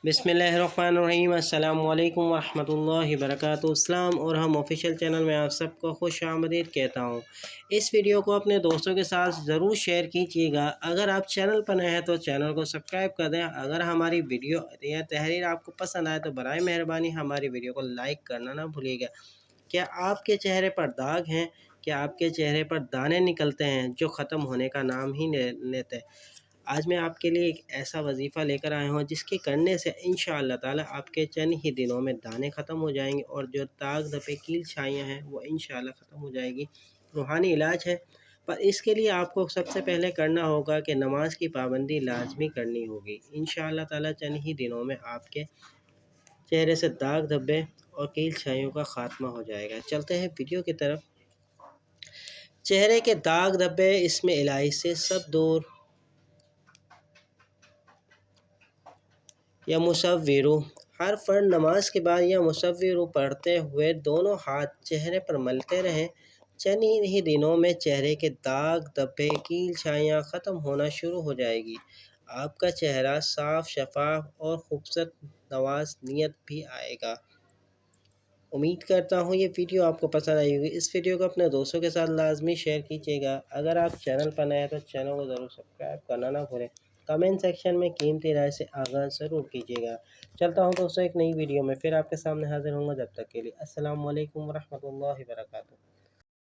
बिस्मिल्लाहिर्रहमानिर्रहीम। अस्सलाम वालेकुम वरहमतुल्लाहि वबरकातुहू। इस्लाम और हम ऑफिशियल चैनल में आप सबको खुश आमदीद कहता हूँ। इस वीडियो को अपने दोस्तों के साथ ज़रूर शेयर कीजिएगा। अगर आप चैनल पर नए हैं तो चैनल को सब्सक्राइब कर दें। अगर हमारी वीडियो या तहरीर आपको पसंद आए तो बराए मेहरबानी हमारी वीडियो को लाइक करना ना भूलिएगा। क्या आपके चेहरे पर दाग हैं? क्या आपके चेहरे पर दाने निकलते हैं जो ख़त्म होने का नाम ही नहीं लेते? आज मैं आपके लिए एक ऐसा वजीफ़ा लेकर आया हूँ जिसके करने से इंशाअल्लाह ताला आपके चंद ही दिनों में दाने ख़त्म हो जाएंगे और जो दाग धब्बे कील छाइयाँ हैं वो इंशाअल्लाह ख़त्म हो जाएगी। रूहानी इलाज है, पर इसके लिए आपको सबसे पहले करना होगा कि नमाज की पाबंदी लाजमी करनी होगी। इंशाअल्लाह ताला चंद ही दिनों में आपके चेहरे से दाग धब्बे और कील छाइयों का ख़ात्मा हो जाएगा। चलते हैं वीडियो की तरफ। चेहरे के दाग धब्बे, इसमें इलाज से सब दूर या मुसव्विरू। हर फर्द नमाज के बाद या मुसव्विरू पढ़ते हुए दोनों हाथ चेहरे पर मलते रहें। चंद ही दिनों में चेहरे के दाग धब्बे कील छाइयाँ ख़त्म होना शुरू हो जाएगी। आपका चेहरा साफ, शफाफ और खूबसूरत नवाज नीयत भी आएगा। उम्मीद करता हूँ ये वीडियो आपको पसंद आई होगी। इस वीडियो को अपने दोस्तों के साथ लाजमी शेयर कीजिएगा। अगर आप चैनल पर नए हैं तो चैनल को ज़रूर सब्सक्राइब करना ना भूलें। कमेंट सेक्शन में कीमती राय से आगाज़ ज़रूर कीजिएगा। चलता हूँ दोस्तों, एक नई वीडियो में फिर आपके सामने हाजिर होंगे। जब तक के लिए अस्सलाम वालेकुम रहमतुल्लाहि व बरकातुहू।